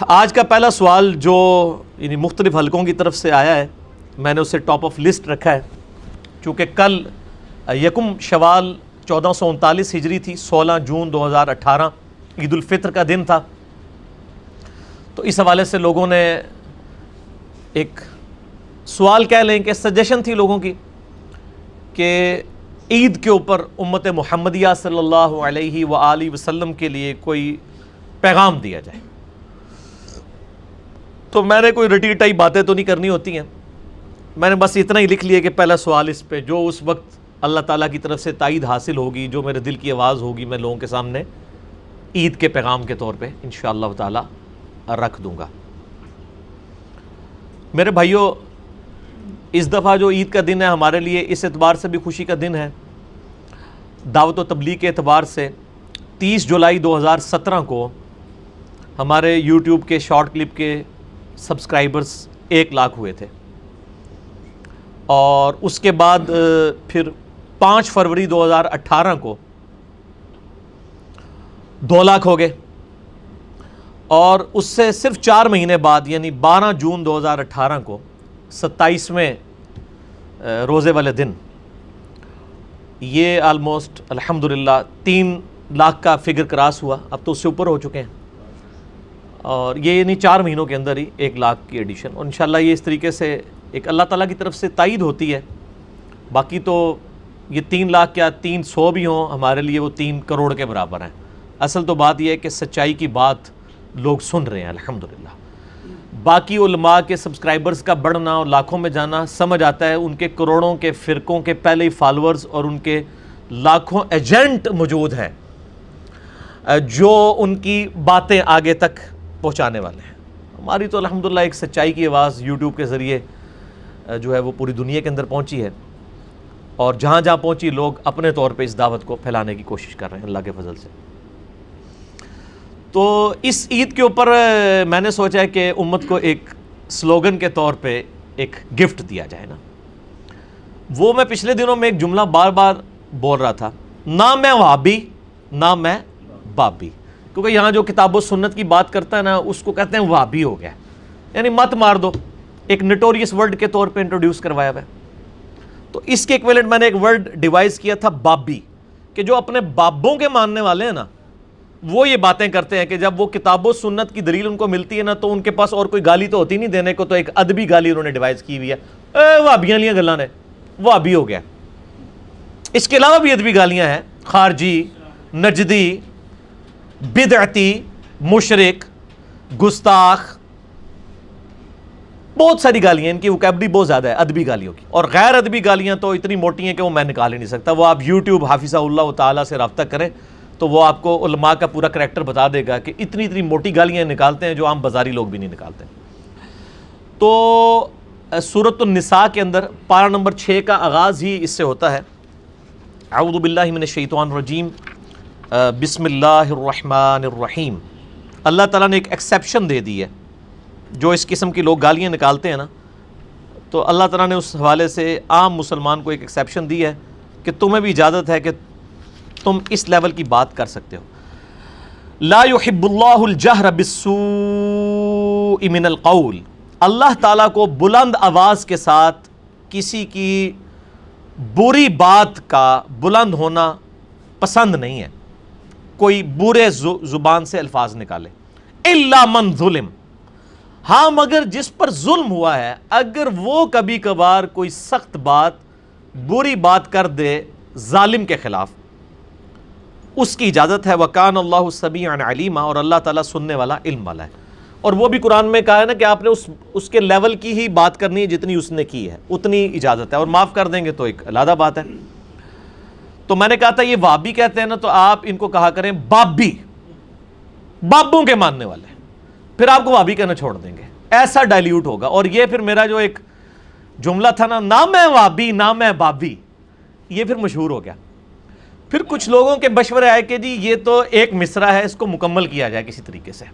آج کا پہلا سوال جو یعنی مختلف حلقوں کی طرف سے آیا ہے، میں نے اسے ٹاپ آف لسٹ رکھا ہے چونکہ کل یکم شوال 1439 ہجری تھی، 16 جون 2018 عید الفطر کا دن تھا۔ تو اس حوالے سے لوگوں نے ایک سوال کہہ لیں کہ سجیشن تھی لوگوں کی کہ عید کے اوپر امت محمدیہ صلی اللہ علیہ وآلہ وسلم کے لیے کوئی پیغام دیا جائے۔ تو میں نے کوئی رٹی رٹائی باتیں تو نہیں کرنی ہوتی ہیں، میں نے بس اتنا ہی لکھ لیا کہ پہلا سوال اس پہ جو اس وقت اللہ تعالیٰ کی طرف سے تائید حاصل ہوگی، جو میرے دل کی آواز ہوگی، میں لوگوں کے سامنے عید کے پیغام کے طور پہ انشاءاللہ تعالیٰ رکھ دوں گا۔ میرے بھائیوں، اس دفعہ جو عید کا دن ہے ہمارے لیے اس اعتبار سے بھی خوشی کا دن ہے، دعوت و تبلیغ کے اعتبار سے 30 جولائی 2017 کو ہمارے یوٹیوب کے شارٹ کلپ کے سبسکرائبرز 1 لاکھ ہوئے تھے، اور اس کے بعد پھر 5 فروری 2018 کو 2 لاکھ ہو گئے، اور اس سے صرف 4 مہینے بعد یعنی 12 جون 2018 کو 27ویں روزے والے دن یہ آلموسٹ الحمدللہ 3 لاکھ کا فگر کراس ہوا، اب تو اس سے اوپر ہو چکے ہیں، اور یہ یعنی 4 مہینوں کے اندر ہی 1 لاکھ کی ایڈیشن، اور انشاءاللہ یہ اس طریقے سے ایک اللہ تعالیٰ کی طرف سے تائید ہوتی ہے۔ باقی تو یہ 3 لاکھ کیا 300 بھی ہوں، ہمارے لیے وہ 3 کروڑ کے برابر ہیں۔ اصل تو بات یہ ہے کہ سچائی کی بات لوگ سن رہے ہیں الحمدللہ۔ باقی علماء کے سبسکرائبرز کا بڑھنا اور لاکھوں میں جانا سمجھ آتا ہے، ان کے کروڑوں کے فرقوں کے پہلے ہی فالورز اور ان کے لاکھوں ایجنٹ موجود ہیں جو ان کی باتیں آگے تک پہنچانے والے ہیں۔ ہماری تو الحمدللہ ایک سچائی کی آواز یوٹیوب کے ذریعے جو ہے وہ پوری دنیا کے اندر پہنچی ہے، اور جہاں جہاں پہنچی لوگ اپنے طور پہ اس دعوت کو پھیلانے کی کوشش کر رہے ہیں اللہ کے فضل سے۔ تو اس عید کے اوپر میں نے سوچا ہے کہ امت کو ایک سلوگن کے طور پہ ایک گفٹ دیا جائے نا۔ وہ میں پچھلے دنوں میں ایک جملہ بار بار بول رہا تھا، نہ میں وہابی نہ میں بابی، کیونکہ یہاں جو کتاب و سنت کی بات کرتا ہے نا اس کو کہتے ہیں وہابی ہو گیا، یعنی مت مار دو، ایک نٹوریس ورڈ کے طور پہ انٹروڈیوس کروایا ہوا ہے۔ تو اس کے ایکویلنٹ میں نے ایک ورڈ ڈیوائز کیا تھا بابی، کہ جو اپنے بابوں کے ماننے والے ہیں نا وہ یہ باتیں کرتے ہیں کہ جب وہ کتاب و سنت کی دلیل ان کو ملتی ہے نا تو ان کے پاس اور کوئی گالی تو ہوتی نہیں دینے کو، تو ایک ادبی گالی انہوں نے ڈیوائز کی ہوئی ہے، وہابیاں لیاں گلاں نے، وہابی ہو گیا۔ اس کے علاوہ بھی ادبی گالیاں ہیں، خارجی، نجدی، بدعتی، مشرک، گستاخ، بہت ساری گالیاں، ان کی وکیبلری بہت زیادہ ہے ادبی گالیوں کی، اور غیر ادبی گالیاں تو اتنی موٹی ہیں کہ وہ میں نکال ہی نہیں سکتا۔ وہ آپ یوٹیوب حافظہ اللہ تعالیٰ سے رابطہ کریں تو وہ آپ کو علماء کا پورا کریکٹر بتا دے گا کہ اتنی موٹی گالیاں نکالتے ہیں جو عام بازاری لوگ بھی نہیں نکالتے۔ تو سورۃ النساء کے اندر پارہ نمبر 6 کا آغاز ہی اس سے ہوتا ہے، اعوذ باللہ من الشیطان الرجیم، بسم اللہ الرحمن الرحیم۔ اللہ تعالیٰ نے ایک ایکسیپشن دے دی ہے، جو اس قسم کی لوگ گالیاں نکالتے ہیں نا، تو اللہ تعالیٰ نے اس حوالے سے عام مسلمان کو ایک ایکسیپشن دی ہے کہ تمہیں بھی اجازت ہے کہ تم اس لیول کی بات کر سکتے ہو۔ لا يحب اللہ الجہر بالسوء من القول، اللہ تعالیٰ کو بلند آواز کے ساتھ کسی کی بری بات کا بلند ہونا پسند نہیں ہے، کوئی برے زبان سے الفاظ نکالے، الا من ظلم، ہاں مگر جس پر ظلم ہوا ہے، اگر وہ کبھی کبھار کوئی سخت بات بری بات کر دے ظالم کے خلاف، اس کی اجازت ہے۔ وَكَانَ اللَّهُ سَمِيعًا عَلِيمًا، اور اللہ تعالیٰ سننے والا، علم والا ہے۔ اور وہ بھی قرآن میں کہا ہے نا کہ آپ نے اس کے لیول کی ہی بات کرنی ہے جتنی اس نے کی ہے، اتنی اجازت ہے، اور معاف کر دیں گے تو ایک علیحدہ بات ہے۔ تو میں نے کہا تھا یہ وہابی کہتے ہیں نا، تو آپ ان کو کہا کریں بابی، بابوں کے ماننے والے، پھر آپ کو وہابی کہنا چھوڑ دیں گے، ایسا ڈائلیوٹ ہوگا۔ اور یہ پھر میرا جو ایک جملہ تھا نا، نہ میں وہابی نہ میں بابی، یہ پھر مشہور ہو گیا۔ پھر کچھ لوگوں کے مشورے آئے کہ جی یہ تو ایک مصرع ہے، اس کو مکمل کیا جائے کسی طریقے سے۔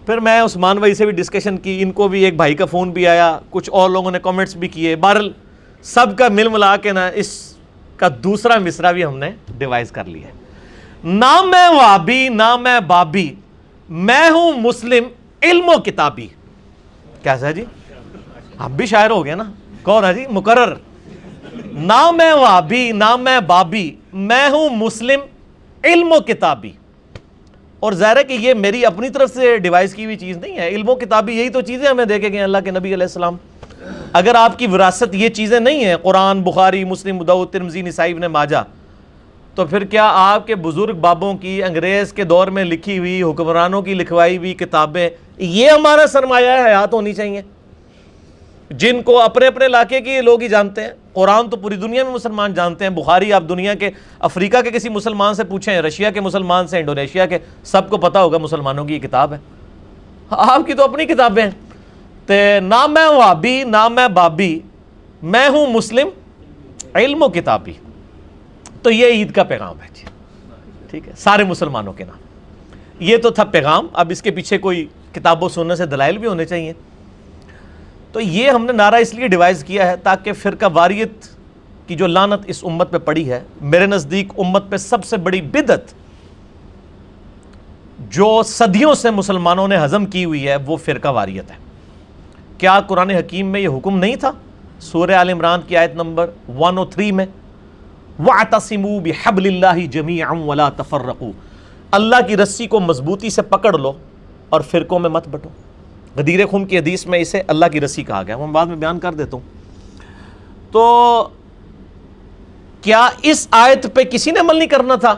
پھر میں عثمان بھائی سے بھی ڈسکشن کی، ان کو بھی ایک بھائی کا فون بھی آیا، کچھ اور لوگوں نے کامنٹس بھی کیے، بہرحال سب کا مل ملا کے نا اس کا دوسرا مصرع بھی ہم نے ڈیوائز کر لیا ہے۔ نہ میں وہابی نہ میں بابی، میں ہوں مسلم علم و کتابی. کیسا ہے جی؟ آپ بھی شاعر ہو گئے نا. کون ہے جی؟ مقرر. نہ میں وہابی نہ میں بابی، میں ہوں مسلم علم و کتابی. اور ظاہر ہے کہ یہ میری اپنی طرف سے ڈیوائس کی ہوئی چیز نہیں ہے. علم و کتابی یہی تو چیزیں ہمیں دے کے گئے اللہ کے نبی علیہ السلام. اگر آپ کی وراثت یہ چیزیں نہیں ہیں، قرآن، بخاری، مسلم، ابو داؤد، ترمذی، نسائی، ابن ماجہ، تو پھر کیا آپ کے بزرگ بابوں کی انگریز کے دور میں لکھی ہوئی، حکمرانوں کی لکھوائی ہوئی کتابیں یہ ہمارا سرمایہ حیات ہونی چاہیے، جن کو اپنے اپنے علاقے کے لوگ ہی جانتے ہیں؟ قرآن تو پوری دنیا میں مسلمان جانتے ہیں. بخاری آپ دنیا کے افریقہ کے کسی مسلمان سے پوچھیں، رشیا کے مسلمان سے، انڈونیشیا کے، سب کو پتہ ہوگا مسلمانوں کی یہ کتاب ہے. آپ کی تو اپنی کتابیں ہیں. نہ میں وہابی نہ میں بابی، میں ہوں مسلم علم و کتابی. تو یہ عید کا پیغام ہے جی. ٹھیک ہے، سارے مسلمانوں کے نام. یہ تو تھا پیغام. اب اس کے پیچھے کوئی کتاب و سنت سے دلائل بھی ہونے چاہیے. تو یہ ہم نے نعرہ اس لیے ڈیوائز کیا ہے تاکہ فرقہ واریت کی جو لعنت اس امت پہ پڑی ہے، میرے نزدیک امت پہ سب سے بڑی بدعت جو صدیوں سے مسلمانوں نے ہضم کی ہوئی ہے وہ فرقہ واریت ہے. کیا قرآن حکیم میں یہ حکم نہیں تھا؟ سورہ آل عمران کی آیت نمبر 103 میں وَاعْتَصِمُوا بِحَبْلِ اللَّهِ جَمِيعًا وَلَا تَفَرَّقُوا، اللہ کی رسی کو مضبوطی سے پکڑ لو اور فرقوں میں مت بٹو. غدیر خم کی حدیث میں اسے اللہ کی رسی کہا گیا، میں بعد میں بیان کر دیتا ہوں. تو کیا اس آیت پہ کسی نے عمل نہیں کرنا تھا؟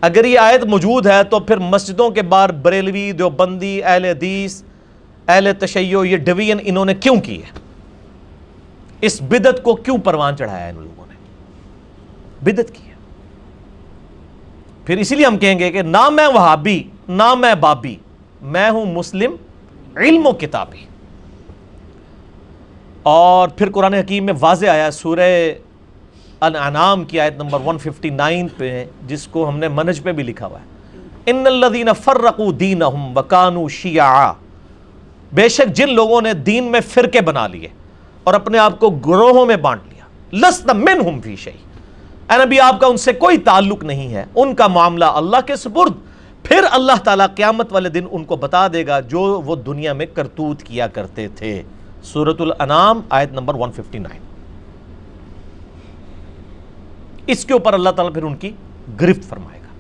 اگر یہ آیت موجود ہے تو پھر مسجدوں کے باہر بریلوی، دیوبندی، اہل حدیث، اہل تشیع، یہ ڈویژن انہوں نے کیوں کی ہے؟ اس بدعت کو کیوں پروان چڑھایا ہے ان لوگوں نے؟ بدعت کی ہے. پھر اسی لیے ہم کہیں گے کہ نہ میں وہابی نہ میں بابی، میں ہوں مسلم علم و کتابی. اور پھر قرآن حکیم میں واضح آیا سورہ انعام کی آیت نمبر 159 پہ، جس کو ہم نے منہج پہ بھی لکھا ہوا ہے، ان الذین فرقوا دینہم وکانوا شیعا، بے شک جن لوگوں نے دین میں فرقے بنا لیے اور اپنے آپ کو گروہوں میں بانٹ لیا، لست منہم فی شیء، اے نبی آپ کا ان سے کوئی تعلق نہیں ہے، ان کا معاملہ اللہ کے سپرد. پھر اللہ تعالیٰ قیامت والے دن ان کو بتا دے گا جو وہ دنیا میں کرتوت کیا کرتے تھے. سورۃ الانعام آیت نمبر 159. اس کے اوپر اللہ تعالیٰ پھر ان کی گرفت فرمائے گا.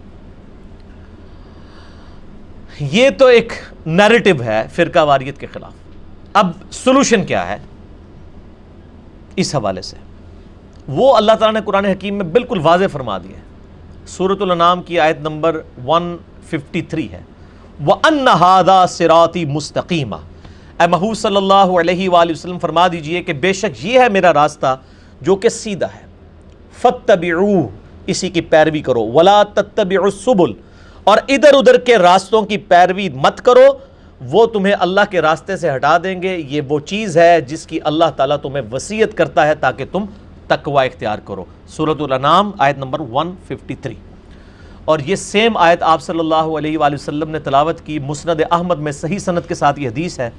یہ تو ایک نیریٹو ہے فرقہ واریت کے خلاف. اب سولوشن کیا ہے اس حوالے سے؟ وہ اللہ تعالیٰ نے قرآن حکیم میں بالکل واضح فرما دیا ہے. سورۃ الانعام کی آیت نمبر 153 ہے، وَأَنَّ هَذَا صِرَاطِي مُسْتَقِيمًا. اے محبوب صلی اللہ علیہ وآلہ وسلم فرما دیجئے کہ بے شک یہ ہے میرا راستہ جو کہ سیدھا ہے. فَاتَّبِعُوهُ، اسی کی پیروی کرو. وَلَا تَتَّبِعُوا السُّبُلَ، اور ادھر ادھر کے راستوں کی پیروی مت کرو، وہ تمہیں اللہ کے راستے سے ہٹا دیں گے. یہ وہ چیز ہے جس کی اللہ تعالیٰ تمہیں وصیت کرتا ہے تاکہ تم تقوی اختیار کرو. سورۃ الانعام آیت نمبر 153. اور یہ سیم آیت آپ صلی اللہ علیہ وآلہ وسلم نے تلاوت کی. مسند احمد میں صحیح سند کے ساتھ یہ حدیث ہے،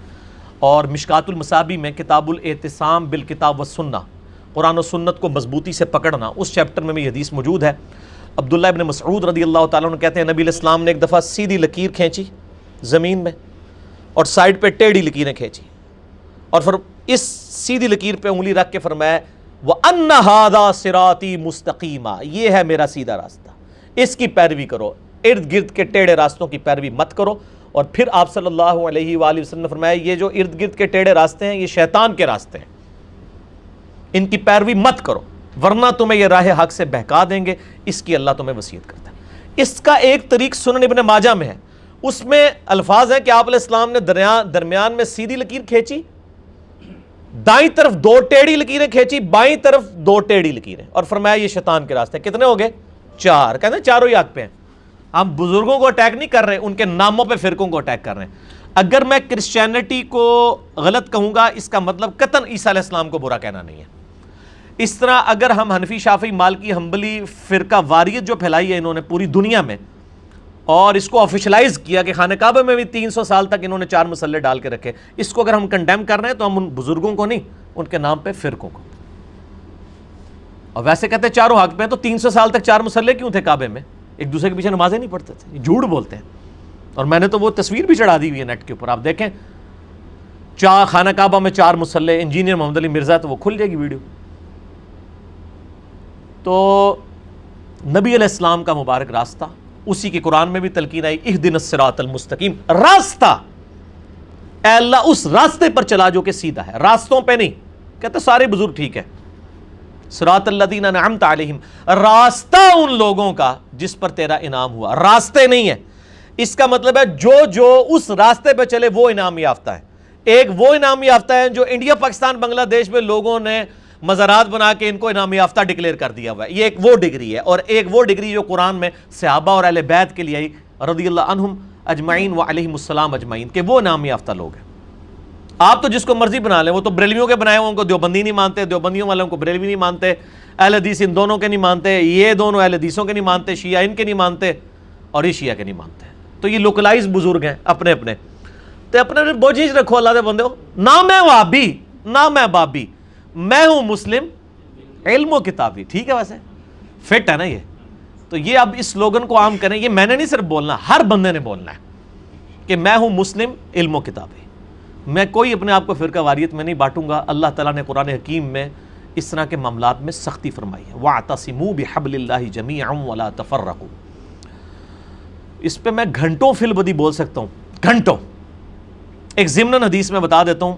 اور مشکات المصابیح میں کتاب الاعتصام بالکتاب والسنہ، قرآن و سنت کو مضبوطی سے پکڑنا، اس چیپٹر میں بھی یہ حدیث موجود ہے. عبداللہ ابن مسعود رضی اللہ تعالیٰ عنہ کہتے ہیں نبی علیہ السلام نے ایک دفعہ سیدھی لکیر کھینچی زمین میں اور سائڈ پہ ٹیڑھی لکیریں کھینچی، اور پھر اس سیدھی لکیر پہ انگلی رکھ کے فرمایا وَأَنَّ هَذَا صِرَاطِي مُسْتَقِيمًا، یہ ہے میرا سیدھا راستہ، اس کی پیروی کرو، ارد گرد کے ٹیڑھے راستوں کی پیروی مت کرو. اور پھر آپ صلی اللہ علیہ وآلہ وسلم نے فرمایا یہ جو ارد گرد کے ٹیڑھے راستے ہیں یہ شیطان کے راستے ہیں، ان کی پیروی مت کرو ورنہ تمہیں یہ راہ حق سے بہکا دیں گے. اس کی اللہ تمہیں وصیت کرتا ہے. اس کا ایک طریق سنن ابن ماجہ میں ہے، اس میں الفاظ ہیں کہ آپ علیہ السلام نے درمیان میں سیدھی لکیر کھینچی، دائیں طرف 2 ٹیڑھی لکیریں کھینچی، بائیں طرف 2 ٹیڑھی لکیریں، اور فرمایا یہ شیطان کے راستے. کتنے ہو گئے؟ 4. کہتے ہیں چاروں ہی حق پہ ہیں. ہم بزرگوں کو اٹیک نہیں کر رہے، ان کے ناموں پہ فرقوں کو اٹیک کر رہے ہیں. اگر میں کرسچینٹی کو غلط کہوں گا اس کا مطلب قطعاً عیسیٰ علیہ السلام کو برا کہنا نہیں ہے. اس طرح اگر ہم حنفی، شافعی، مالکی، حنبلی فرقہ واریت جو پھیلائی ہے انہوں نے پوری دنیا میں، اور اس کو آفیشلائز کیا کہ خانہ کعبہ میں بھی 300 سال تک انہوں نے 4 مسلح ڈال کے رکھے، اس کو اگر ہم کنڈیم کر رہے ہیں تو ہم ان بزرگوں کو نہیں، ان کے نام پہ فرقوں کو. اور ویسے کہتے ہیں چاروں حق پہ ہیں، تو 300 سال تک 4 مسلح کیوں تھے کعبے میں؟ ایک دوسرے کے پیچھے نمازیں نہیں پڑھتے تھے. جھوٹ بولتے ہیں. اور میں نے تو وہ تصویر بھی چڑھا دی ہوئی ہے نیٹ کے اوپر، آپ دیکھیں خانہ کعبہ میں 4 مصلے، انجینئر محمد علی مرزا، تو وہ کھل جائے گی ویڈیو۔ تو نبی علیہ السلام کا مبارک راستہ، اسی کی قرآن میں بھی تلقین آئی، اہدنا الصراط المستقیم، راستہ، اے اللہ اس راستے پر چلا جو کہ سیدھا ہے، راستوں پہ نہیں۔ کہتے سارے بزرگ ٹھیک ہے، صراط الذین انعمت علیہم، راستہ ان لوگوں کا جس پر تیرا انعام ہوا، راستے نہیں ہے۔ اس کا مطلب ہے جو اس راستے پہ چلے وہ انعام یافتہ ہے۔ ایک وہ انعام یافتہ ہے جو انڈیا، پاکستان، بنگلہ دیش میں لوگوں نے مزارات بنا کے ان کو انعام یافتہ ڈکلیئر کر دیا ہوا ہے، یہ ایک وہ ڈگری ہے، اور ایک وہ ڈگری جو قرآن میں صحابہ اور اہل بیت کے لیے آئی رضی اللہ عنہم اجمعین و علیہم السلام اجمعین، کہ وہ انعام یافتہ لوگ ہیں۔ آپ تو جس کو مرضی بنا لیں، وہ تو بریلویوں کے بنائے ان کو دیوبندی نہیں مانتے، دیوبندیوں والوں کو بریلوی نہیں مانتے، اہل حدیث ان دونوں کے نہیں مانتے، یہ دونوں اہل حدیثوں کے نہیں مانتے، شیعہ ان کے نہیں مانتے، اور یہ شیعہ کے نہیں مانتے۔ تو یہ لوکلائز بزرگ ہیں اپنے اپنے، تو اپنے وہ چیز رکھو اللہ دے بندے ہو، نہ میں وہابی نہ میں بابی، میں ہوں مسلم علم و کتابی، ٹھیک ہے، ویسے فٹ ہے نا یہ۔ تو یہ اب اس سلوگن کو عام کریں، یہ میں نے نہیں صرف بولنا، ہر بندے نے بولنا ہے کہ میں ہوں مسلم علم و کتابی۔ میں کوئی اپنے آپ کو فرقہ واریت میں نہیں بانٹوں گا۔ اللہ تعالیٰ نے قرآن حکیم میں اس طرح کے معاملات میں سختی فرمائی ہے، وَاعْتَصِمُوا بِحَبْلِ اللَّهِ جَمِيعًا وَلَا تَفَرَّقُوا۔ اس پہ میں گھنٹوں فی البدی بول سکتا ہوں، گھنٹوں۔ ایک ضمن حدیث میں بتا دیتا ہوں،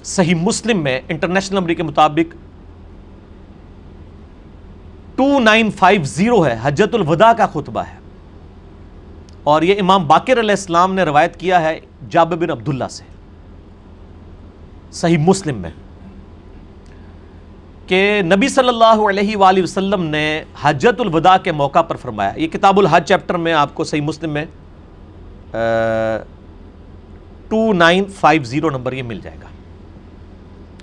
صحیح مسلم میں انٹرنیشنل نمبر کے مطابق 2950 ہے، حجۃ الوداع کا خطبہ ہے، اور یہ امام باقر علیہ السلام نے روایت کیا ہے جابر بن عبداللہ سے، صحیح مسلم میں، کہ نبی صلی اللہ علیہ وآلہ وسلم نے حجۃ الوداع کے موقع پر فرمایا، یہ کتاب الحج چیپٹر میں آپ کو صحیح مسلم میں 2950 نمبر یہ مل جائے گا،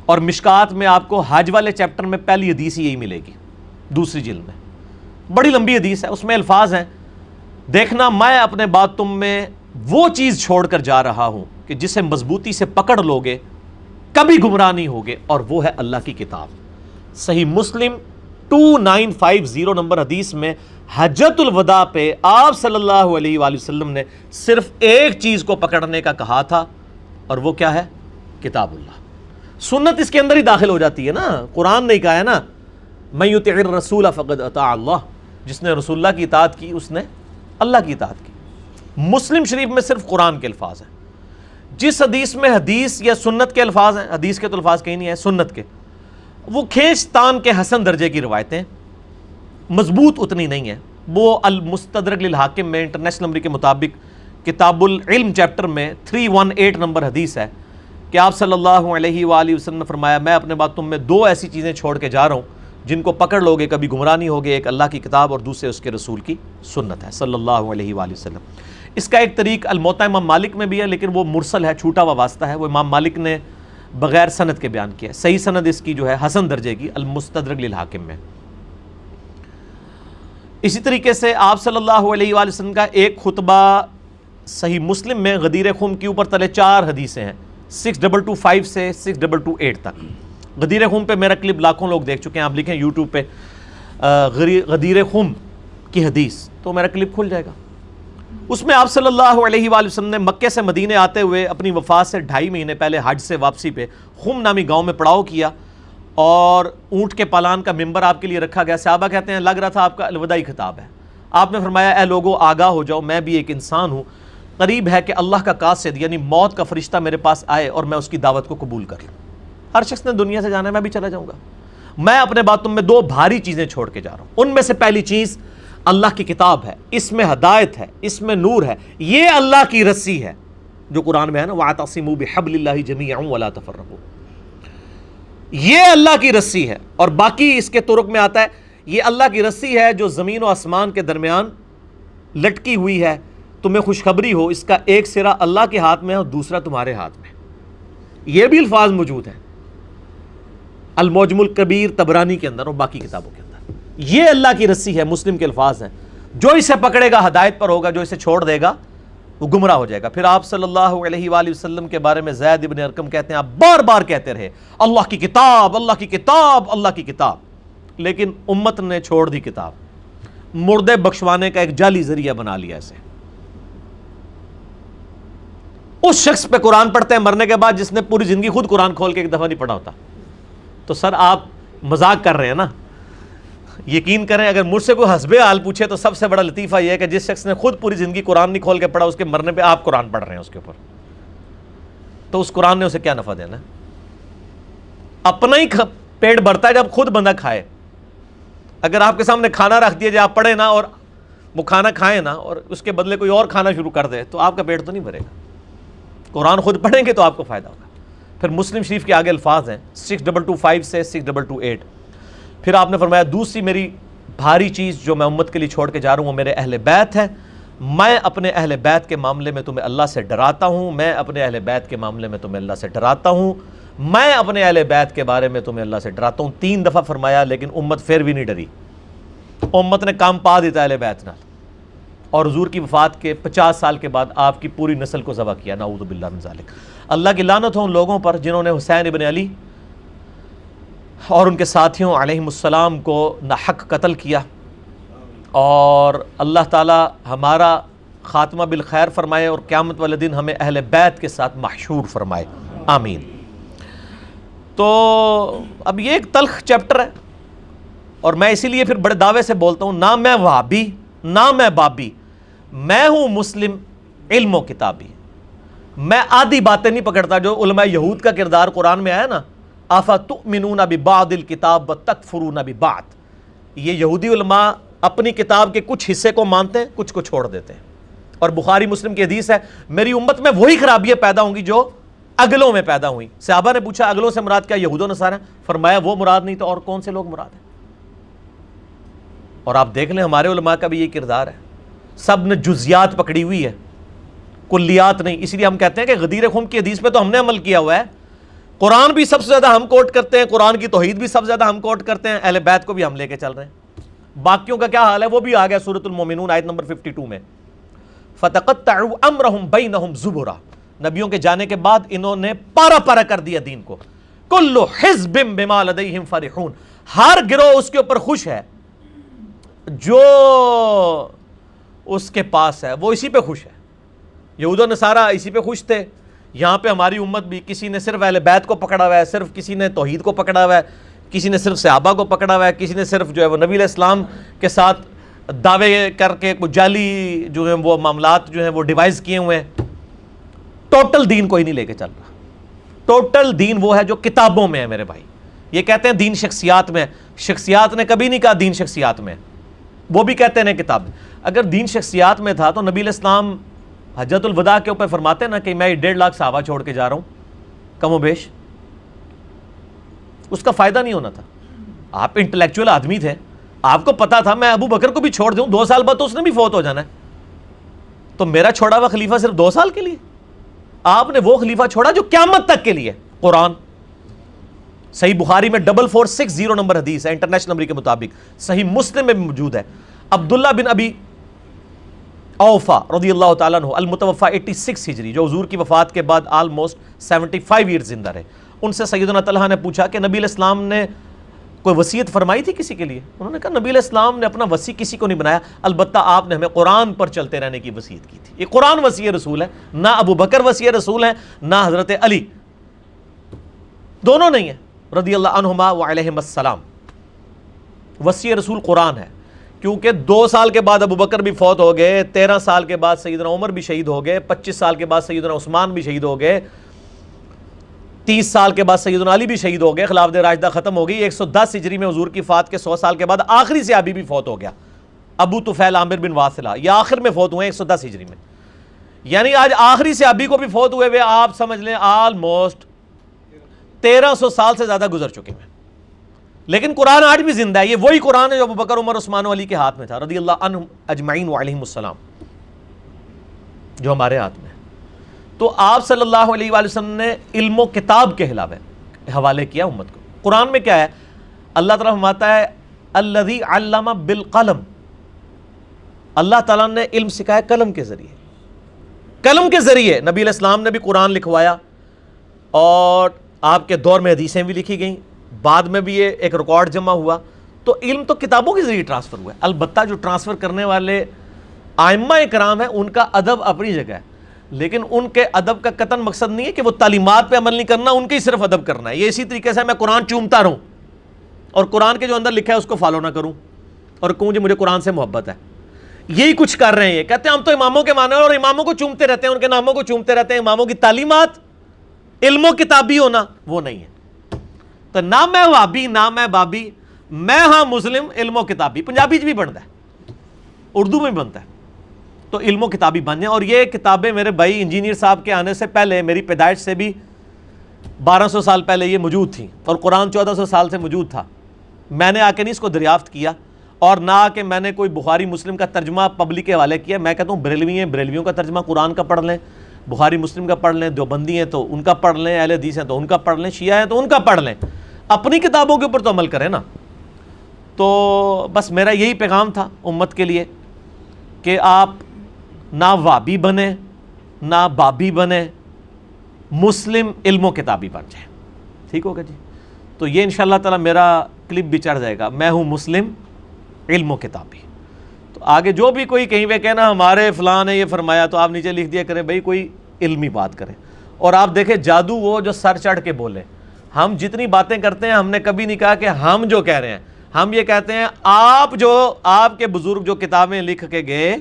اور مشکات میں آپ کو حج والے چیپٹر میں پہلی حدیث یہی ملے گی، دوسری جلد میں، بڑی لمبی حدیث ہے، اس میں الفاظ ہیں، دیکھنا میں اپنے بعد تم میں وہ چیز چھوڑ کر جا رہا ہوں کہ جسے مضبوطی سے پکڑ لوگے کبھی گمراہ نہیں ہوگے، اور وہ ہے اللہ کی کتاب۔ صحیح مسلم 2950 نمبر حدیث میں حجۃ الوداع پہ آپ صلی اللہ علیہ وآلہ وسلم نے صرف ایک چیز کو پکڑنے کا کہا تھا، اور وہ کیا ہے؟ کتاب اللہ۔ سنت اس کے اندر ہی داخل ہو جاتی ہے نا، قرآن نے کہا ہے نا من یطع الرسول فقد اطاع اللہ، جس نے رسول اللہ کی اطاعت کی اس نے اللہ کی اطاعت کی۔ مسلم شریف میں صرف قرآن کے الفاظ ہیں، جس حدیث میں حدیث یا سنت کے الفاظ ہیں، حدیث کے تو الفاظ کہیں نہیں ہیں، سنت کے، وہ کھینچ تان کے حسن درجے کی روایتیں، مضبوط اتنی نہیں ہیں۔ وہ المستدرک للحاکم میں انٹرنیشنل نمبر کے مطابق کتاب العلم چیپٹر میں 318 نمبر حدیث ہے کہ آپ صلی اللہ علیہ وآلہ وسلم نے فرمایا میں اپنے بعد تم میں 2 ایسی چیزیں چھوڑ کے جا رہا ہوں جن کو پکڑ لوگے کبھی گمراہ نہیں ہوگے، ایک اللہ کی کتاب اور دوسرے اس کے رسول کی سنت ہے صلی اللہ علیہ وآلہ وسلم۔ اس کا ایک طریق الموطا امام مالک میں بھی ہے، لیکن وہ مرسل ہے، چھوٹا ہوا واسطہ ہے، وہ امام مالک نے بغیر سند کے بیان کیا ہے۔ صحیح سند اس کی جو ہے حسن درجے کی المستدرک للحاکم میں۔ اسی طریقے سے آپ صلی اللہ علیہ وآلہ وسلم کا ایک خطبہ صحیح مسلم میں غدیر خم کے اوپر تلے 4 حدیثیں ہیں، 6225 سے 6228 تک۔ غدیر خم پہ میرا کلپ لاکھوں لوگ دیکھ چکے ہیں، آپ لکھیں یوٹیوب پہ غدیر خم کی حدیث تو میرا کلپ کھل جائے گا۔ اس میں آپ صلی اللہ علیہ وآلہ وسلم نے مکے سے مدینے آتے ہوئے اپنی وفات سے 2.5 مہینے پہلے حج سے واپسی پہ خم نامی گاؤں میں پڑاؤ کیا، اور اونٹ کے پالان کا ممبر آپ کے لیے رکھا گیا۔ صحابہ کہتے ہیں لگ رہا تھا آپ کا الوداعی خطاب ہے۔ آپ نے فرمایا اے لوگو آگاہ ہو جاؤ، میں بھی ایک انسان ہوں، قریب ہے کہ اللہ کا قاصد یعنی موت کا فرشتہ میرے پاس آئے اور میں اس کی دعوت کو قبول کر لوں۔ ہر شخص نے دنیا سے جانا ہے، میں بھی چلا جاؤں گا۔ میں اپنے بعد تم میں 2 بھاری چیزیں چھوڑ کے جا رہا ہوں، ان میں سے پہلی چیز اللہ کی کتاب ہے، اس میں ہدایت ہے، اس میں نور ہے، یہ اللہ کی رسی ہے جو قرآن میں ہے نا وَاعْتَصِمُوا بِحَبْلِ اللَّهِ جَمِيعًا وَلَا تَفَرَّقُوا، یہ اللہ کی رسی ہے۔ اور باقی اس کے طرق میں آتا ہے یہ اللہ کی رسی ہے جو زمین و آسمان کے درمیان لٹکی ہوئی ہے، تمہیں خوشخبری ہو اس کا ایک سرا اللہ کے ہاتھ میں ہے اور دوسرا تمہارے ہاتھ میں۔ یہ بھی الفاظ موجود ہیں المعجم الکبیر طبرانی کے اندر اور باقی کتابوں کے اندر۔ یہ اللہ کی رسی ہے، مسلم کے الفاظ ہیں، جو اسے پکڑے گا ہدایت پر ہوگا، جو اسے چھوڑ دے گا وہ گمراہ ہو جائے گا۔ پھر آپ صلی اللہ علیہ وآلہ وسلم کے بارے میں زید ابن ارقم کہتے ہیں آپ بار بار کہتے رہے اللہ کی کتاب، اللہ کی کتاب، اللہ کی کتاب، لیکن امت نے چھوڑ دی کتاب، مردے بخشوانے کا ایک جعلی ذریعہ بنا لیا اسے۔ اس شخص پہ قرآن پڑھتے ہیں مرنے کے بعد جس نے پوری زندگی خود قرآن کھول کے ایک دفعہ نہیں پڑھا ہوتا. تو سر آپ مذاق کر رہے ہیں نا. یقین کریں اگر مجھ سے کوئی حسب حال پوچھے تو سب سے بڑا لطیفہ یہ ہے کہ جس شخص نے خود پوری زندگی قرآن نہیں کھول کے پڑھا، اس کے مرنے پہ آپ قرآن پڑھ رہے ہیں اس کے اوپر، تو اس قرآن نے اسے کیا نفع دینا؟ اپنا ہی پیٹ بھرتا ہے جب خود بندہ کھائے. اگر آپ کے سامنے کھانا رکھ دیا جائے، آپ پڑھیں نا اور وہ کھانا کھائیں نا اور اس کے بدلے کوئی اور کھانا شروع کر دے تو آپ کا پیٹ تو نہیں بھرے گا. قرآن خود پڑھیں گے تو آپ کو فائدہ ہوگا. پھر مسلم شریف کے آگے الفاظ ہیں 6225 سے 6228. پھر آپ نے فرمایا دوسری میری بھاری چیز جو میں امت کے لیے چھوڑ کے جا رہا ہوں وہ میرے اہل بیت ہے. میں اپنے اہل بیت کے معاملے میں تمہیں اللہ سے ڈراتا ہوں، میں اپنے اہل بیت کے معاملے میں تمہیں اللہ سے ڈراتا ہوں، میں اپنے اہل بیت کے بارے میں تمہیں اللہ سے ڈراتا ہوں. 3 دفعہ فرمایا، لیکن امت پھر بھی نہیں ڈری. امت نے کام پا دیتا اہل بیت نال، اور حضور کی وفات کے 50 سال کے بعد آپ کی پوری نسل کو ذبح کیا. نعوذ باللہ من ذالک. اللہ کی لعنت ہو ان لوگوں پر جنہوں نے حسین ابن علی اور ان کے ساتھیوں علیہم السلام کو ناحق قتل کیا. اور اللہ تعالی ہمارا خاتمہ بالخیر فرمائے اور قیامت والے دن ہمیں اہل بیت کے ساتھ محشور فرمائے، آمین. تو اب یہ ایک تلخ چیپٹر ہے، اور میں اسی لیے پھر بڑے دعوے سے بولتا ہوں، نہ میں وہابی نہ میں بابی، میں ہوں مسلم علم و کتابی. میں آدھی باتیں نہیں پکڑتا. جو علماء یہود کا کردار قرآن میں آیا نا، افتؤمنون ببعض الکتاب وتکفرون ببعض، یہ یہودی علماء اپنی کتاب کے کچھ حصے کو مانتے ہیں، کچھ کو چھوڑ دیتے ہیں. اور بخاری مسلم کی حدیث ہے میری امت میں وہی خرابیاں پیدا ہوں گی جو اگلوں میں پیدا ہوئی. صحابہ نے پوچھا اگلوں سے مراد کیا یہود و نصارہ؟ فرمایا وہ مراد نہیں تو اور کون سے لوگ مراد ہیں؟ اور آپ دیکھ لیں ہمارے علماء کا بھی یہ کردار ہے، سب نے جزیات پکڑی ہوئی ہے، کلیات نہیں. اس لیے ہم کہتے ہیں کہ غدیر خم کی حدیث پہ تو ہم نے عمل کیا ہوا ہے. قرآن بھی سب سے زیادہ ہم کوٹ کرتے ہیں، قرآن کی توحید بھی سب سے زیادہ ہم کوٹ کرتے ہیں، اہل بیت کو بھی ہم لے کے چل رہے ہیں. باقیوں کا کیا حال ہے وہ بھی آ گیا سورۃ المومنون آیت نمبر 52 میں، فَتَقَطَّعُوا أَمْرَهُمْ بَيْنَهُمْ زُبُرًا. نبیوں کے جانے کے بعد انہوں نے پارا پارا کر دیا دین کو. كُلُّ حِزْبٍ بِمَا لَدَيْهِمْ فَرِحُونَ. ہر گروہ اس کے اوپر خوش ہے، جو اس کے پاس ہے وہ اسی پہ خوش ہے. یہود و نصارہ اسی پہ خوش تھے. یہاں پہ ہماری امت بھی کسی نے صرف اہل بیت کو پکڑا ہوا ہے، صرف کسی نے توحید کو پکڑا ہوا ہے، کسی نے صرف صحابہ کو پکڑا ہوا ہے، کسی نے صرف جو ہے وہ نبی علیہ السلام کے ساتھ دعوے کر کے کچھ جعلی جو ہیں وہ معاملات جو ہیں وہ ڈیوائز کیے ہوئے ہیں. ٹوٹل دین کوئی نہیں لے کے چل رہا. ٹوٹل دین وہ ہے جو کتابوں میں ہے میرے بھائی. یہ کہتے ہیں دین شخصیات میں، شخصیات نے کبھی نہیں کہا دین شخصیات میں، وہ بھی کہتے ہیں کتاب میں. اگر دین شخصیات میں تھا تو نبی علیہ السلام حجۃ الوداع کے اوپر فرماتے نا کہ میں 1.5 لاکھ صحابہ چھوڑ کے جا رہا ہوں، کم و بیش. اس کا فائدہ نہیں ہونا تھا. آپ انٹلیکچوئل آدمی تھے، آپ کو پتا تھا میں ابو بکر کو بھی چھوڑ دوں 2 سال بعد تو اس نے بھی فوت ہو جانا ہے، تو میرا چھوڑا ہوا خلیفہ صرف 2 سال کے لیے. آپ نے وہ خلیفہ چھوڑا جو قیامت تک کے لیے. قرآن صحیح بخاری میں 4460 نمبر حدیث ہے انٹرنیشنل نمبر کے مطابق، صحیح مسلم میں بھی موجود ہے. عبداللہ بن ابی اوفا رضی اللہ تعالیٰ عنہ المتوفا 86 ہجری، جو حضور کی وفات کے بعد آلموسٹ 75 ایئر زندہ رہے. ان سے سیدنا طلحہ نے پوچھا کہ نبی علیہ السلام نے کوئی وصیت فرمائی تھی کسی کے لیے؟ انہوں نے کہا نبی علیہ السلام نے اپنا وصی کسی کو نہیں بنایا، البتہ آپ نے ہمیں قرآن پر چلتے رہنے کی وصیت کی تھی. یہ قرآن وصی رسول ہے، نہ ابو بکر وصی رسول ہے نہ حضرت علی، دونوں نہیں ہیں رضی اللہ عنہما وعلیہم السلام. وصی رسول قرآن ہے، کیونکہ 2 سال کے بعد ابو بکر بھی فوت ہو گئے، 13 سال کے بعد سیدنا عمر بھی شہید ہو گئے، 25 سال کے بعد سیدنا عثمان بھی شہید ہو گئے، 30 سال کے بعد سیدنا علی بھی شہید ہو گئے، خلافت راشدہ ختم ہو گئی. 110 ہجری میں حضور کی وفات کے 100 سال کے بعد آخری صحابی بھی فوت ہو گیا، ابو طفیل عامر بن واصلہ. یہ آخر میں فوت ہوئے 110 ہجری میں. یعنی آج آخری صحابی کو بھی فوت ہوئے ہوئے آپ سمجھ لیں آلموسٹ 1300 سال سے زیادہ گزر چکے ہیں. لیکن قرآن آج بھی زندہ ہے. یہ وہی قرآن ہے جو ابو بکر عمر عثمان و علی کے ہاتھ میں تھا رضی اللہ عنہم اجمعین وعلیہم السلام، جو ہمارے ہاتھ میں. تو آپ صلی اللہ علیہ وآلہ وسلم نے علم و کتاب کے حوالے کیا امت کو. قرآن میں کیا ہے؟ اللہ تعالیٰ فرماتا ہے الذی علم بالقلم. اللہ تعالیٰ نے علم سکھایا قلم کے ذریعے. قلم کے ذریعے نبی علیہ السلام نے بھی قرآن لکھوایا، اور آپ کے دور میں حدیثیں بھی لکھی گئیں، بعد میں بھی یہ ایک ریکارڈ جمع ہوا. تو علم تو کتابوں کے ذریعے ٹرانسفر ہوا ہے. البتہ جو ٹرانسفر کرنے والے ائمہ کرام ہیں ان کا ادب اپنی جگہ ہے. لیکن ان کے ادب کا قطعاً مقصد نہیں ہے کہ وہ تعلیمات پہ عمل نہیں کرنا، ان کے ہی صرف ادب کرنا ہے. یہ اسی طریقے سے میں قرآن چومتا رہوں اور قرآن کے جو اندر لکھا ہے اس کو فالو نہ کروں اور کہوں جی مجھے قرآن سے محبت ہے. یہی کچھ کر رہے ہیں. یہ کہتے ہیں ہم تو اماموں کے ماننے اور اماموں کو چومتے رہتے ہیں، ان کے ناموں کو چومتے رہتے ہیں. اماموں کی تعلیمات، علم و کتابی ہونا وہ نہیں ہے. تو نہ میں وہابی نہ میں بابی، میں ہاں مسلم علم و کتابی. پنجابی بھی بنتا ہے، اردو میں بھی بنتا ہے. تو علم و کتابی بن جائیں. اور یہ کتابیں میرے بھائی انجینئر صاحب کے آنے سے پہلے، میری پیدائش سے بھی 1200 سال پہلے یہ موجود تھیں، اور قرآن 1400 سال سے موجود تھا. میں نے آ کے نہیں اس کو دریافت کیا، اور نہ کہ میں نے کوئی بخاری مسلم کا ترجمہ پبلک کے حوالے کیا. میں کہتا ہوں بریلوی ہیں، بریلویوں کا ترجمہ قرآن کا پڑھ لیں، بخاری مسلم کا پڑھ لیں، دیوبندی ہیں تو ان کا پڑھ لیں، اہل حدیث ہیں تو ان کا پڑھ لیں، شیعہ ہیں تو ان کا پڑھ لیں. اپنی کتابوں کے اوپر تو عمل کریں نا. تو بس میرا یہی پیغام تھا امت کے لیے کہ آپ نہ وابی بنیں نہ بابی بنیں، مسلم علم و کتابی بن جائیں. ٹھیک ہوگا جی. تو یہ انشاءاللہ تعالی میرا کلپ بھی چڑھ جائے گا، میں ہوں مسلم علم و کتابی. تو آگے جو بھی کوئی کہیں پہ کہنا ہمارے فلاں نے یہ فرمایا، تو آپ نیچے لکھ دیا کریں بھائی کوئی علمی بات کریں. اور آپ دیکھیں جادو وہ جو سر چڑھ کے بولے. ہم جتنی باتیں کرتے ہیں ہم نے کبھی نہیں کہا کہ ہم جو کہہ رہے ہیں، ہم یہ کہتے ہیں آپ کے بزرگ جو کتابیں لکھ کے گئے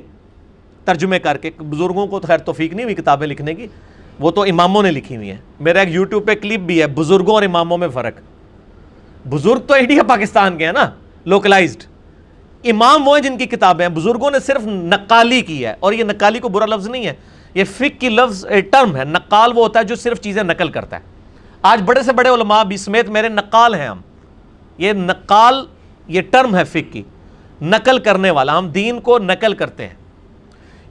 ترجمے کر کے، بزرگوں کو خیر توفیق نہیں ہوئی کتابیں لکھنے کی، وہ تو اماموں نے لکھی ہوئی ہیں. میرا ایک یوٹیوب پہ کلپ بھی ہے بزرگوں اور اماموں میں فرق. بزرگ تو انڈیا پاکستان کے ہیں نا، لوکلائزڈ. امام وہ ہیں جن کی کتابیں ہیں. بزرگوں نے صرف نقالی کی ہے، اور یہ نقالی کو برا لفظ نہیں ہے، یہ فقہ کی لفظ ٹرم ہے. نقال وہ ہوتا ہے جو صرف چیزیں نقل کرتا ہے. آج بڑے سے بڑے علماء بھی سمیت میرے نقال ہیں ہم. یہ نقال یہ ٹرم ہے فقہ کی، نقل کرنے والا. ہم دین کو نقل کرتے ہیں.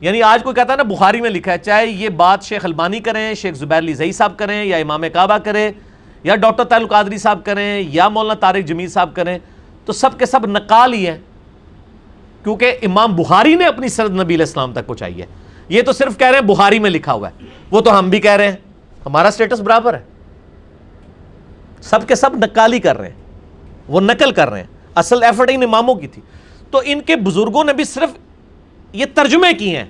یعنی آج کوئی کہتا ہے نا بخاری میں لکھا ہے، چاہے یہ بات شیخ البانی کریں، شیخ زبیر علی زئی صاحب کریں، یا امام کعبہ کریں، یا ڈاکٹر طاہر القادری صاحب کریں، یا مولانا طارق جمیل صاحب کریں، تو سب کے سب نقال ہی ہیں. کیونکہ امام بخاری نے اپنی سند نبی علیہ السلام تک پہنچائی ہے. یہ تو صرف کہہ رہے ہیں بخاری میں لکھا ہوا ہے، وہ تو ہم بھی کہہ رہے ہیں، ہمارا سٹیٹس برابر ہے. سب کے سب نقالی کر رہے ہیں، وہ نقل کر رہے ہیں. اصل ایفرٹ ان اماموں کی تھی. تو ان کے بزرگوں نے بھی صرف یہ ترجمے کیے ہیں،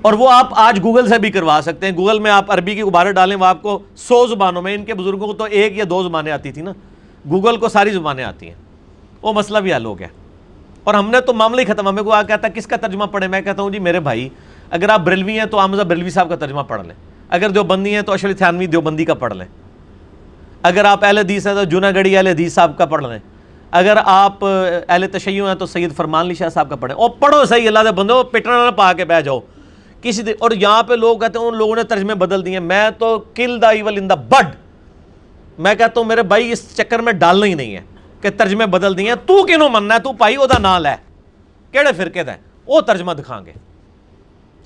اور وہ آپ آج گوگل سے بھی کروا سکتے ہیں. گوگل میں آپ عربی کی عبارت ڈالیں، وہ آپ کو 100 زبانوں میں. ان کے بزرگوں کو تو 1 یا 2 زبانیں آتی تھی نا، گوگل کو ساری زبانیں آتی ہیں. وہ مسئلہ بھی حل ہو گیا. اور ہم نے تو معاملہ ہی ختم. ہمیں کوئی کہتا ہے کس کا ترجمہ پڑھیں، میں کہتا ہوں جی میرے بھائی اگر آپ بریلوی ہیں تو حامزہ بریلوی صاحب کا ترجمہ پڑھ لیں. اگر دیوبندی ہیں تو اشرف تھانوی دیوبندی کا پڑھ لیں. اگر آپ اہل حدیث ہیں تو جوناگڑھی اہل حدیث صاحب کا پڑھ لیں. اگر آپ اہل تشیع ہیں تو سید فرمان علی شاہ صاحب کا پڑھیں. اور پڑھو صحیح، اللہ دے بندو، پٹنا نہ پا کے بہ جاؤ کسی اور یہاں پہ لوگ کہتے ہیں ان لوگوں نے ترجمے بدل دیے. میں تو کل دا ایول ان دا بڈ. میں کہتا ہوں میرے بھائی اس چکر میں ڈالنا ہی نہیں ہے کہ ترجمے بدل دیے. تو کینوں مننا ہے؟ تو پائی او دا نال ہے کیڑے فرقے دا ہے وہ ترجمہ دکھائیں گے.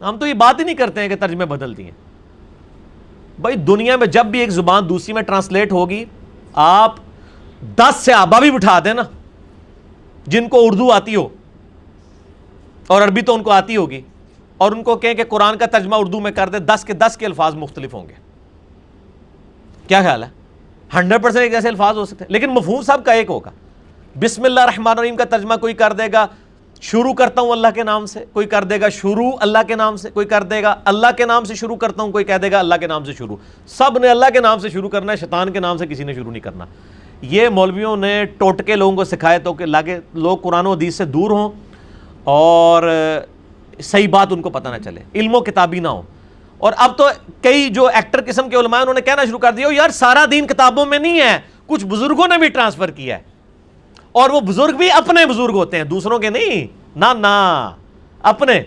ہم تو یہ بات ہی نہیں کرتے ہیں کہ ترجمے بدل دیے. بھائی دنیا میں جب بھی ایک زبان دوسری میں ٹرانسلیٹ ہوگی، آپ 10 صحابہ بھی بٹھا دیں نا جن کو اردو آتی ہو، اور عربی تو ان کو آتی ہوگی، اور ان کو کہیں کہ قرآن کا ترجمہ اردو میں کر دے، 10 کے 10 کے الفاظ مختلف ہوں گے. کیا خیال ہے؟ 100% ایک ایسے الفاظ ہو سکتے ہیں، لیکن مفہوم صاحب کا ایک ہوگا. بسم اللہ الرحمن الرحیم کا ترجمہ کوئی کر دے گا شروع کرتا ہوں اللہ کے نام سے، کوئی کر دے گا شروع اللہ کے نام سے، کوئی کر دے گا اللہ کے نام سے شروع کرتا ہوں، کوئی کہہ دے گا اللہ کے نام سے شروع. سب نے اللہ کے نام سے شروع کرنا ہے، شیطان کے نام سے کسی نے شروع نہیں کرنا. یہ مولویوں نے ٹوٹکے لوگوں کو سکھائے تو کہ لوگ قرآن و حدیث سے دور ہوں اور صحیح بات ان کو پتہ نہ چلے، علم و کتابی نہ ہو. اور اب تو کئی جو ایکٹر قسم کے علماء انہوں نے کہنا شروع کر دیا یار سارا دین کتابوں میں نہیں ہے، کچھ بزرگوں نے بھی ٹرانسفر کیا ہے، اور وہ بزرگ بھی اپنے بزرگ ہوتے ہیں، دوسروں کے نہیں، نہ اپنے.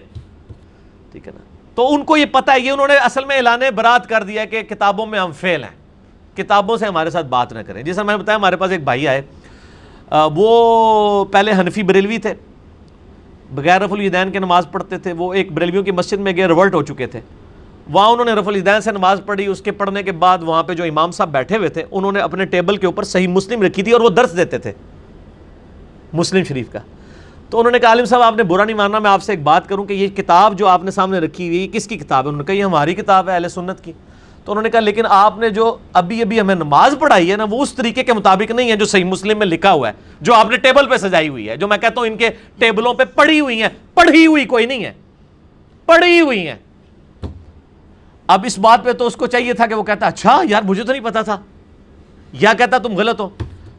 ٹھیک ہے نا. تو ان کو یہ پتہ ہے، یہ انہوں نے اصل میں اعلان برات کر دیا کہ کتابوں میں ہم فیل ہیں، کتابوں سے ہمارے ساتھ بات نہ کریں. جیسا میں نے بتایا ہمارے پاس ایک بھائی آئے، وہ پہلے حنفی بریلوی تھے، بغیر رفع الیدین کے نماز پڑھتے تھے. وہ ایک بریلویوں کی مسجد میں گئے، ریورٹ ہو چکے تھے. وہاں انہوں نے رفع الیدین سے نماز پڑھی. اس کے پڑھنے کے بعد وہاں پہ جو امام صاحب بیٹھے ہوئے تھے انہوں نے اپنے ٹیبل کے اوپر صحیح مسلم رکھی تھی، اور وہ درس دیتے تھے مسلم شریف کا. تو انہوں نے کہا عالم صاحب آپ نے برا نہیں ماننا، میں آپ سے ایک بات کروں کہ یہ کتاب جو آپ نے سامنے رکھی ہوئی کس کی کتاب ہے؟ انہوں نے کہا یہ ہماری کتاب ہے اہل سنت کی. تو انہوں نے کہا لیکن آپ نے جو ابھی ہمیں نماز پڑھائی ہے نا، وہ اس طریقے کے مطابق نہیں ہے جو صحیح مسلم میں لکھا ہوا ہے، جو آپ نے ٹیبل پہ سجائی ہوئی ہے، جو میں کہتا ہوں ان کے ٹیبلوں پہ پڑھی ہوئی ہیں. پڑھی ہوئی کوئی نہیں ہے، پڑھی ہوئی ہیں. اب اس بات پہ تو اس کو چاہیے تھا کہ وہ کہتا اچھا یار مجھے تو نہیں پتا تھا، یا کہتا تم غلط ہو.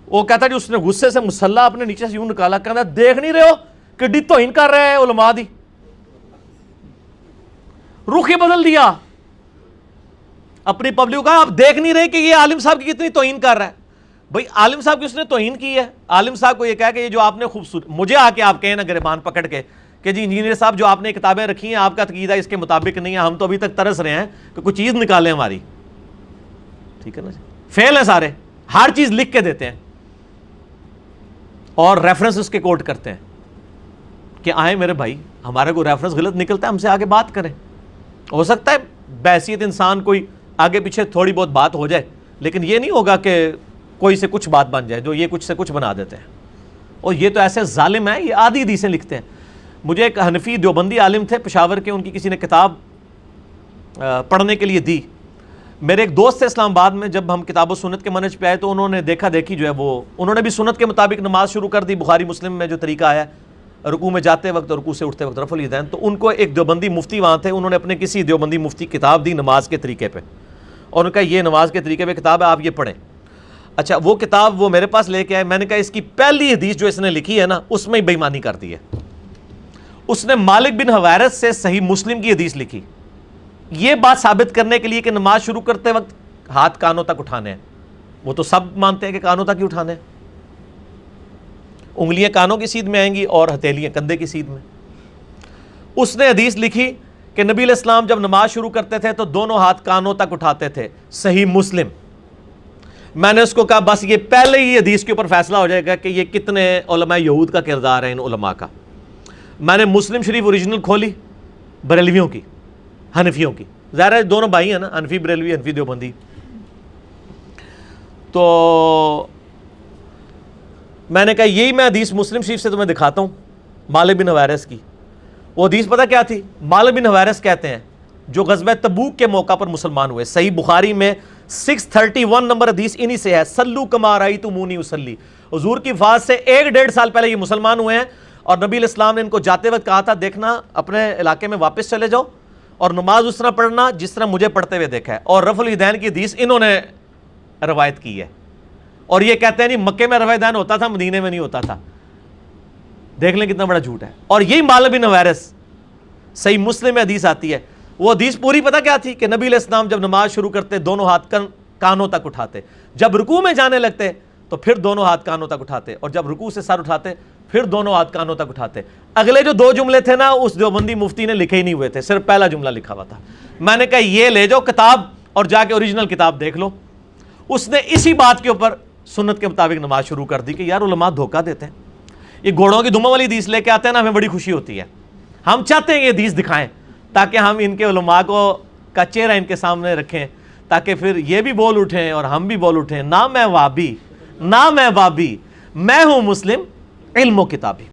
وہ کہتا جی اس نے غصے سے مسلح اپنے نیچے سے یوں نکالا، کہتا دیکھ نہیں رہے ہو کہ ڈی توہین کر رہے ہیں علماء دی. رخ ہی بدل دیا اپنی پبلک کا. آپ دیکھ نہیں رہے کہ یہ عالم صاحب کی کتنی توہین کر رہا ہے. بھائی عالم صاحب کی اس نے توہین کی ہے. عالم صاحب کو یہ کہا کہ یہ جو آپ نے خوبصورت، مجھے آ کے آپ کہیں نا گریبان پکڑ کے کہ جی انجینئر صاحب جو آپ نے کتابیں رکھی ہیں آپ کا عقیدہ اس کے مطابق نہیں ہے، ہم تو ابھی تک ترس رہے ہیں کہ کوئی چیز نکالیں ہماری. ٹھیک ہے نا جی، فیل ہیں سارے، ہر چیز لکھ کے دیتے ہیں اور ریفرنس کے کوٹ کرتے ہیں کہ آئیں میرے بھائی ہمارے کو ریفرنس غلط نکلتا ہے ہم سے آگے بات کریں. ہو سکتا ہے بحیثیت انسان کوئی آگے پیچھے تھوڑی بہت بات ہو جائے، لیکن یہ نہیں ہوگا کہ کوئی سے کچھ بات بن جائے جو یہ کچھ سے کچھ بنا دیتے ہیں. اور یہ تو ایسے ظالم ہیں، یہ آدھی حدیثیں لکھتے ہیں. مجھے ایک حنفی دیوبندی عالم تھے پشاور کے، ان کی کسی نے کتاب پڑھنے کے لیے دی. میرے ایک دوست تھے اسلام آباد میں، جب ہم کتاب و سنت کے منہج پہ آئے تو انہوں نے دیکھا دیکھی جو ہے وہ انہوں نے بھی سنت کے مطابق نماز شروع کر دی. بخاری مسلم میں جو طریقہ آیا رکوع میں جاتے وقت اور رکوع سے اٹھتے وقت رفع الیدین، تو ان کو ایک دیوبندی مفتی وہاں تھے، انہوں نے اپنے کسی دیوبندی مفتی کتاب دی نماز کے طریقے پہ، اور ان کا یہ نماز کے طریقے پہ کتاب ہے آپ یہ پڑھیں. اچھا وہ کتاب وہ میرے پاس لے کے آئے، میں نے کہا اس کی پہلی حدیث جو اس نے لکھی ہے نا اس میں ہی بے ایمانی کر دی ہے. اس نے مالک بن حویرث سے صحیح مسلم کی حدیث لکھی یہ بات ثابت کرنے کے لیے کہ نماز شروع کرتے وقت ہاتھ کانوں تک اٹھانے ہیں. وہ تو سب مانتے ہیں کہ کانوں تک ہی اٹھانے ہیں، انگلیاں کانوں کی سیدھ میں آئیں گی اور ہتھیلیاں کندھے کی سیدھ میں. اس نے حدیث لکھی کہ نبی علیہ السلام جب نماز شروع کرتے تھے تو دونوں ہاتھ کانوں تک اٹھاتے تھے، صحیح مسلم. میں نے اس کو کہا بس یہ پہلے ہی حدیث کے اوپر فیصلہ ہو جائے گا کہ یہ کتنے علماء یہود کا کردار ہے ان علماء کا. میں نے مسلم شریف اوریجنل کھولی بریلویوں کی، حنفیوں کی، ظاہر ہے دونوں بھائی ہیں نا، حنفی بریلوی حنفی دیوبندی. تو میں نے کہا یہی میں حدیث مسلم شریف سے تمہیں دکھاتا ہوں مالک بن حویرث کی. وہ حدیث پتہ کیا تھی؟ مالک بن حویرث کہتے ہیں جو غزوہ تبوک کے موقع پر مسلمان ہوئے، صحیح بخاری میں 631 نمبر حدیث انہی سے ہے، سلو کما رأیتمونی اصلی. حضور کی وفات سے 1.5 سال پہلے یہ مسلمان ہوئے ہیں، اور نبی علیہ السلام نے ان کو جاتے وقت کہا تھا دیکھنا اپنے علاقے میں واپس چلے جاؤ اور نماز اس طرح پڑھنا جس طرح مجھے پڑھتے ہوئے دیکھا ہے. اور رفع الیدین کی حدیث انہوں نے روایت کی ہے، اور یہ کہتے ہیں نہیں مکے میں رفع الیدین ہوتا تھا مدینے میں نہیں ہوتا تھا. دیکھ لیں کتنا بڑا جھوٹ ہے. اور یہی مالک بن حویرث صحیح مسلم میں حدیث آتی ہے، وہ حدیث پوری پتہ کیا تھی کہ نبی علیہ السلام جب نماز شروع کرتے دونوں ہاتھ کانوں تک اٹھاتے، جب رکوع میں جانے لگتے تو پھر دونوں ہاتھ کانوں تک اٹھاتے، اور جب رکوع سے سر اٹھاتے پھر دونوں ہاتھ کانوں تک اٹھاتے. اگلے جو 2 جملے تھے نا اس دیوبندی مفتی نے لکھے ہی نہیں ہوئے تھے، صرف پہلا جملہ لکھا ہوا تھا. میں نے کہا یہ لے جاؤ کتاب اور جا کے اوریجنل کتاب دیکھ لو. اس نے اسی بات کے اوپر سنت کے مطابق نماز شروع کر دی کہ یار علماء دھوکہ دیتے ہیں. یہ گھوڑوں کی دموں والی حدیث لے کے آتے ہیں نا، ہمیں بڑی خوشی ہوتی ہے، ہم چاہتے ہیں یہ حدیث دکھائیں تاکہ ہم ان کے علماء کا چہرہ ان کے سامنے رکھیں، تاکہ پھر یہ بھی بول اٹھیں اور ہم بھی بول اٹھیں نہ میں وابی نہ میں وابی، میں ہوں مسلم علم و کتابی.